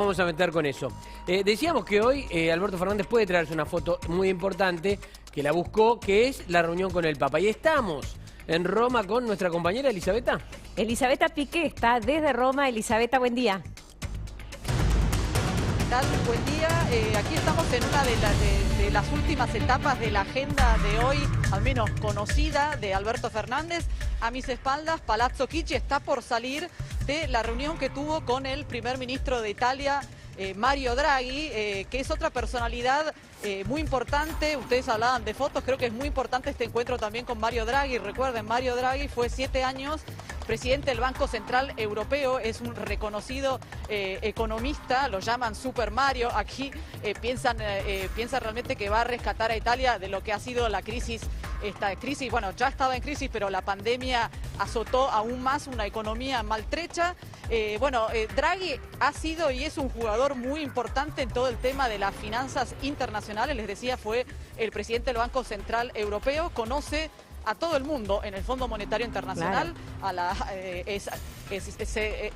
Vamos a meter con eso. Decíamos que hoy Alberto Fernández puede traerse una foto muy importante que la buscó, que es la reunión con el Papa. Y estamos en Roma con nuestra compañera Elisabetta. Elisabetta Piqué está desde Roma. Elisabetta, buen día. ¿Qué tal? Buen día. Aquí estamos en una de las últimas etapas de la agenda de hoy, al menos conocida, de Alberto Fernández. A mis espaldas, Palazzo Chigi está por salir de la reunión que tuvo con el primer ministro de Italia, Mario Draghi, que es otra personalidad muy importante. Ustedes hablaban de fotos, creo que es muy importante este encuentro también con Mario Draghi. Recuerden, Mario Draghi fue 7 años presidente del Banco Central Europeo, es un reconocido economista, lo llaman Super Mario. Aquí piensa realmente que va a rescatar a Italia de lo que ha sido la crisis. Esta crisis, bueno, ya estaba en crisis, pero la pandemia azotó aún más una economía maltrecha. Draghi ha sido y es un jugador muy importante en todo el tema de las finanzas internacionales. Les decía, fue el presidente del Banco Central Europeo, conoce a todo el mundo en el Fondo Monetario Internacional. Claro.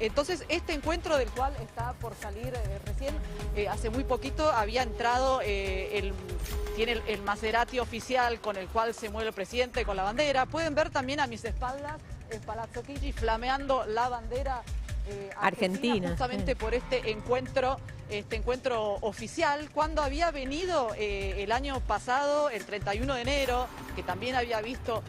Entonces, este encuentro del cual está por salir recién, hace muy poquito había entrado, tiene el Maserati oficial con el cual se mueve el presidente con la bandera. Pueden ver también a mis espaldas el Palazzo Chigi flameando la bandera argentina, justamente por este encuentro oficial, cuando había venido el año pasado, el 31 de enero, que también había visto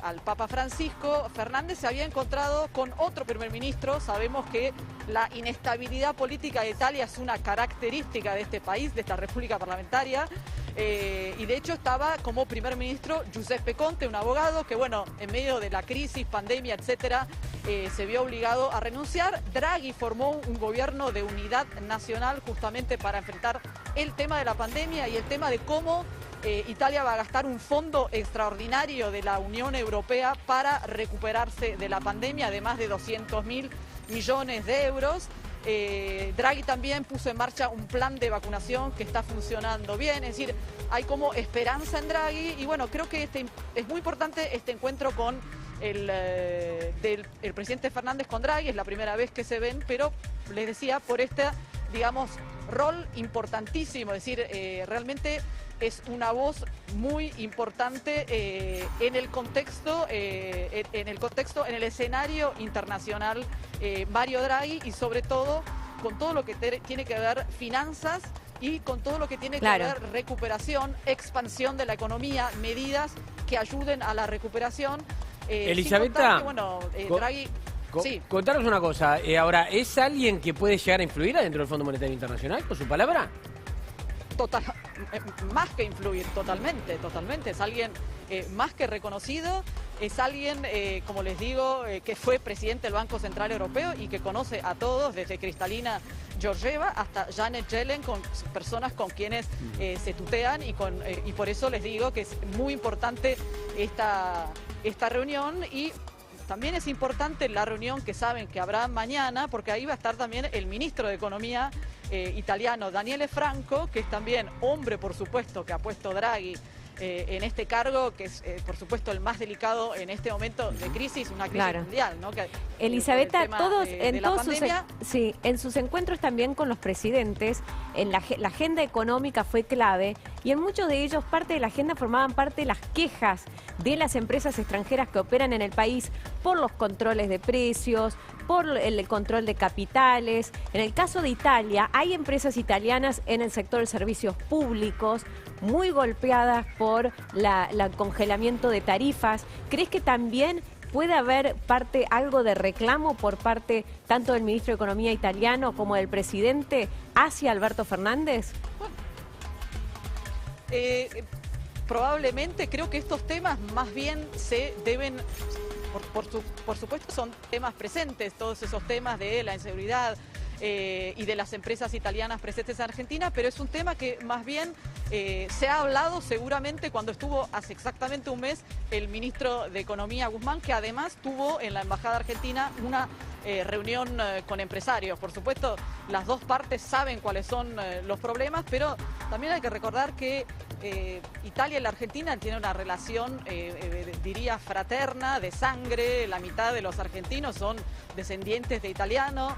al Papa Francisco. Fernández se había encontrado con otro primer ministro. Sabemos que la inestabilidad política de Italia es una característica de este país, de esta república parlamentaria, y de hecho estaba como primer ministro Giuseppe Conte, un abogado que, bueno, en medio de la crisis, pandemia, etcétera, se vio obligado a renunciar. Draghi formó un gobierno de unidad nacional justamente para enfrentar el tema de la pandemia y el tema de cómo Italia va a gastar un fondo extraordinario de la Unión Europea para recuperarse de la pandemia de más de 200.000 millones de euros. Draghi también puso en marcha un plan de vacunación que está funcionando bien, es decir, hay como esperanza en Draghi. Y bueno, creo que es muy importante este encuentro con el presidente Fernández con Draghi. Es la primera vez que se ven, pero les decía, por este, digamos, rol importantísimo, es decir, realmente es una voz muy importante en el contexto, en el escenario internacional, Mario Draghi, y sobre todo con todo lo que tiene que ver finanzas y con todo lo que tiene que ver recuperación, expansión de la economía, medidas que ayuden a la recuperación. Elisabetta, Draghi... Sí. Contanos una cosa, ahora, ¿es alguien que puede llegar a influir dentro del Fondo Monetario Internacional con su palabra? Más que influir, totalmente. Es alguien más que reconocido, es alguien, como les digo, que fue presidente del Banco Central Europeo y que conoce a todos, desde Kristalina Georgieva hasta Janet Yellen, con personas con quienes se tutean, y por eso les digo que es muy importante esta reunión. Y también es importante la reunión que saben que habrá mañana, porque ahí va a estar también el ministro de Economía italiano, Daniele Franco, que es también hombre, por supuesto, que ha puesto Draghi en este cargo, que es, por supuesto, el más delicado en este momento de crisis, una crisis mundial, ¿no? Elisabetta, en sus encuentros también con los presidentes, la agenda económica fue clave, y en muchos de ellos parte de la agenda formaban parte de las quejas de las empresas extranjeras que operan en el país por los controles de precios, por el control de capitales. En el caso de Italia, hay empresas italianas en el sector de servicios públicos muy golpeadas por el congelamiento de tarifas. ¿Crees que también puede haber algo de reclamo por parte tanto del ministro de Economía italiano como del presidente hacia Alberto Fernández? Probablemente, creo que estos temas más bien se deben, por supuesto son temas presentes, todos esos temas de la inseguridad y de las empresas italianas presentes en Argentina, pero es un tema que más bien se ha hablado seguramente cuando estuvo hace exactamente un mes el ministro de Economía, Guzmán, que además tuvo en la Embajada Argentina una reunión con empresarios. Por supuesto, las dos partes saben cuáles son los problemas, pero También hay que recordar que Italia y la Argentina tienen una relación, diría, fraterna, de sangre. La mitad de los argentinos son descendientes de italianos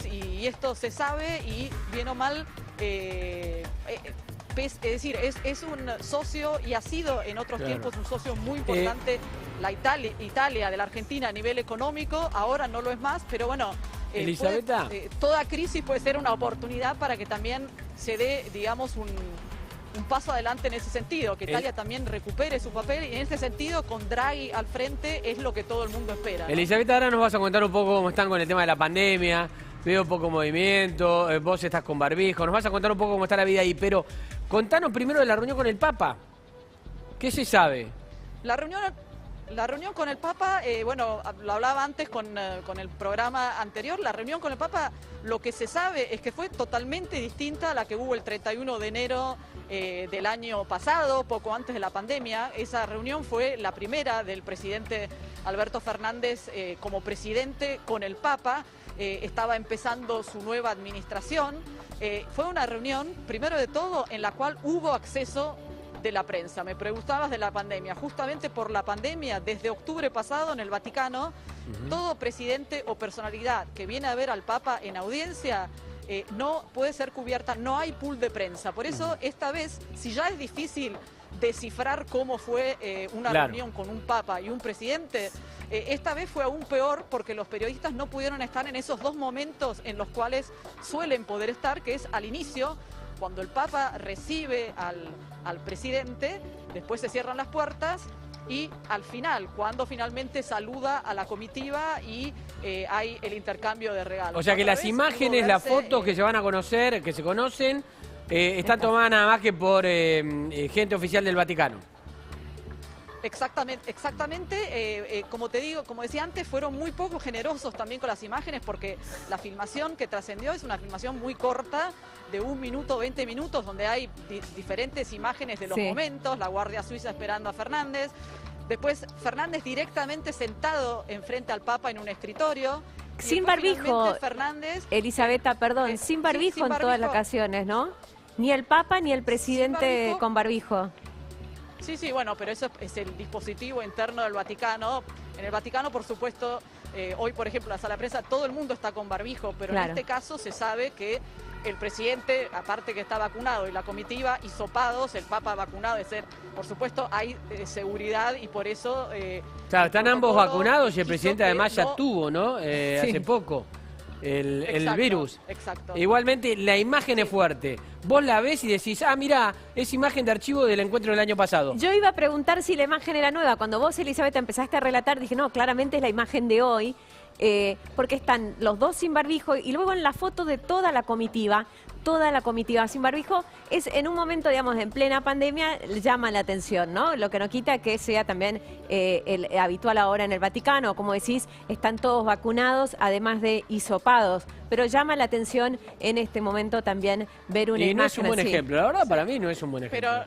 y esto se sabe y, bien o mal, es decir, es un socio y ha sido en otros tiempos un socio muy importante. La Italia de la Argentina a nivel económico, ahora no lo es más, pero bueno, Elisabetta, toda crisis puede ser una oportunidad para que también se dé, digamos, un paso adelante en ese sentido, que Italia también recupere su papel, y en ese sentido, con Draghi al frente, es lo que todo el mundo espera, ¿no? Elisabetta, ahora nos vas a contar un poco cómo están con el tema de la pandemia. Veo poco movimiento, vos estás con barbijo, nos vas a contar un poco cómo está la vida ahí, pero contanos primero de la reunión con el Papa. ¿Qué se sabe? La reunión con el Papa, bueno, lo hablaba antes con el programa anterior. La reunión con el Papa, lo que se sabe es que fue totalmente distinta a la que hubo el 31 de enero del año pasado, poco antes de la pandemia. Esa reunión fue la primera del presidente Alberto Fernández como presidente con el Papa. Estaba empezando su nueva administración. Fue una reunión, primero de todo, en la cual hubo acceso de la prensa. Me preguntabas de la pandemia. Justamente por la pandemia, desde octubre pasado en el Vaticano, todo presidente o personalidad que viene a ver al Papa en audiencia no puede ser cubierta, no hay pool de prensa. Por eso, esta vez, si ya es difícil descifrar cómo fue una reunión con un Papa y un presidente, esta vez fue aún peor porque los periodistas no pudieron estar en esos dos momentos en los cuales suelen poder estar, que es al inicio, cuando el Papa recibe al presidente, después se cierran las puertas, y al final, cuando finalmente saluda a la comitiva y hay el intercambio de regalos. O sea que las imágenes, las fotos que se van a conocer, que se conocen, están tomadas nada más que por gente oficial del Vaticano. Exactamente. Como te digo, como decía antes, fueron muy poco generosos también con las imágenes, porque la filmación que trascendió es una filmación muy corta, de 1 minuto, 20 minutos, donde hay diferentes imágenes de los momentos, la Guardia Suiza esperando a Fernández, después Fernández directamente sentado enfrente al Papa en un escritorio. Sin barbijo, Fernández, Elisabetta, perdón, sin barbijo en todas las ocasiones, ¿no? Ni el Papa ni el presidente con barbijo. Sí, bueno, pero eso es el dispositivo interno del Vaticano. En el Vaticano, por supuesto, hoy, por ejemplo, la sala de prensa, todo el mundo está con barbijo, pero en este caso se sabe que el presidente, aparte que está vacunado, y la comitiva hisopados, el Papa vacunado, es decir, por supuesto hay seguridad y por eso... Claro, están ambos vacunados y el presidente además ya tuvo, ¿no? Hace poco. El virus. Exacto. Igualmente, la imagen es fuerte. Vos la ves y decís, ah, mirá, es imagen de archivo del encuentro del año pasado. Yo iba a preguntar si la imagen era nueva. Cuando vos, Elisabetta, empezaste a relatar, dije, no, claramente es la imagen de hoy, porque están los dos sin barbijo, y luego en la foto de toda la comitiva sin barbijo, es en un momento, digamos, en plena pandemia, llama la atención, ¿no? Lo que no quita que sea también el habitual ahora en el Vaticano. Como decís, están todos vacunados, además de hisopados, pero llama la atención en este momento también ver una imagen así. Y no es un buen ejemplo, la verdad para mí no es un buen ejemplo.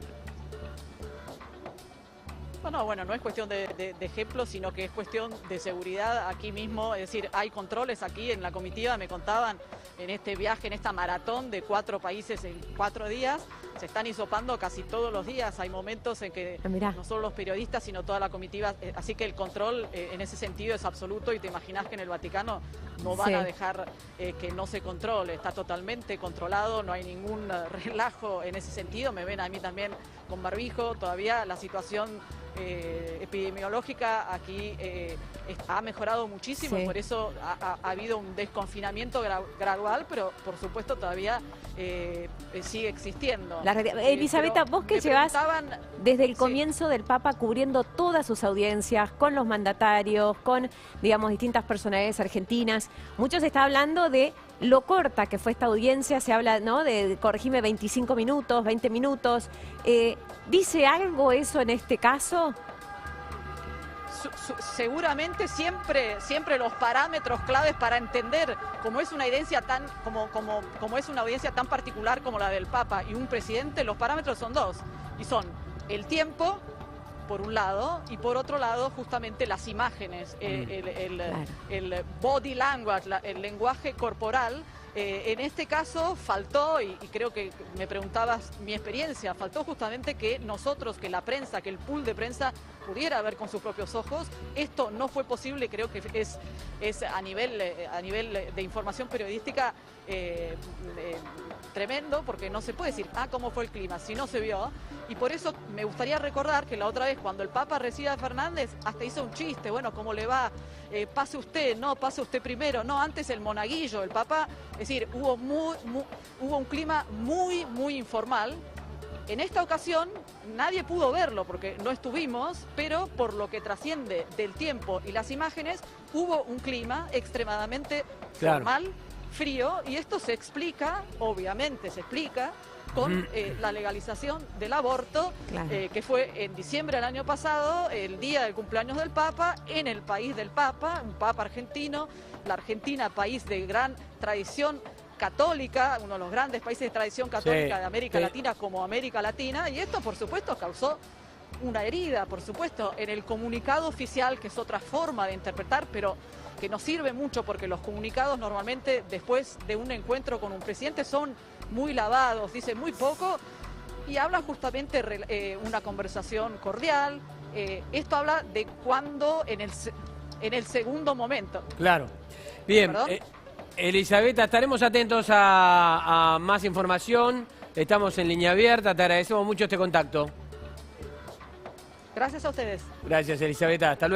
Bueno, no es cuestión de ejemplo, sino que es cuestión de seguridad aquí mismo. Es decir, hay controles aquí en la comitiva, me contaban, en este viaje, en esta maratón de 4 países en 4 días, se están hisopando casi todos los días. Hay momentos en que no solo los periodistas, sino toda la comitiva, así que el control en ese sentido es absoluto, y te imaginas que en el Vaticano no van a dejar que no se controle, está totalmente controlado, no hay ningún relajo en ese sentido. Me ven a mí también con barbijo, todavía la situación epidemiológica aquí ha mejorado muchísimo, y por eso ha habido un desconfinamiento gradual, pero por supuesto todavía sigue existiendo. Elisabetta, vos que llevas desde el comienzo del Papa cubriendo todas sus audiencias, con los mandatarios, con, digamos, distintas personalidades argentinas, muchos están hablando de lo corta que fue esta audiencia. Se habla, ¿no?, de, corregime, 25 minutos, 20 minutos. ¿Dice algo eso en este caso? Seguramente siempre los parámetros claves para entender cómo es una audiencia tan como es una audiencia tan particular como la del Papa y un presidente, los parámetros son dos, y son el tiempo por un lado, y por otro lado justamente las imágenes, el body language, el lenguaje corporal, En este caso faltó, y creo que me preguntabas mi experiencia, faltó justamente que nosotros, que la prensa, que el pool de prensa pudiera ver con sus propios ojos. Esto no fue posible, creo que es a nivel de información periodística tremendo, porque no se puede decir, cómo fue el clima, si no se vio. Y por eso me gustaría recordar que la otra vez, cuando el Papa recibe a Fernández, hasta hizo un chiste, bueno, ¿cómo le va? Pase usted, no, pase usted primero, no, antes el monaguillo, el Papa. Es decir, hubo un clima muy, muy informal. En esta ocasión nadie pudo verlo porque no estuvimos, pero por lo que trasciende del tiempo y las imágenes, hubo un clima extremadamente formal, frío, y esto se explica, obviamente se explica, con la legalización del aborto, que fue en diciembre del año pasado, el día del cumpleaños del Papa, en el país del Papa, un Papa argentino, la Argentina, país de gran tradición católica, uno de los grandes países de tradición católica de América Latina como América Latina, y esto por supuesto causó una herida, por supuesto, en el comunicado oficial, que es otra forma de interpretar, pero que nos sirve mucho porque los comunicados normalmente después de un encuentro con un presidente son muy lavados, dicen muy poco y hablan justamente una conversación cordial. Esto habla de cuando en el segundo momento. Claro. Bien, Elisabetta, estaremos atentos a más información. Estamos en línea abierta, te agradecemos mucho este contacto. Gracias a ustedes. Gracias, Elisabetta. Hasta luego.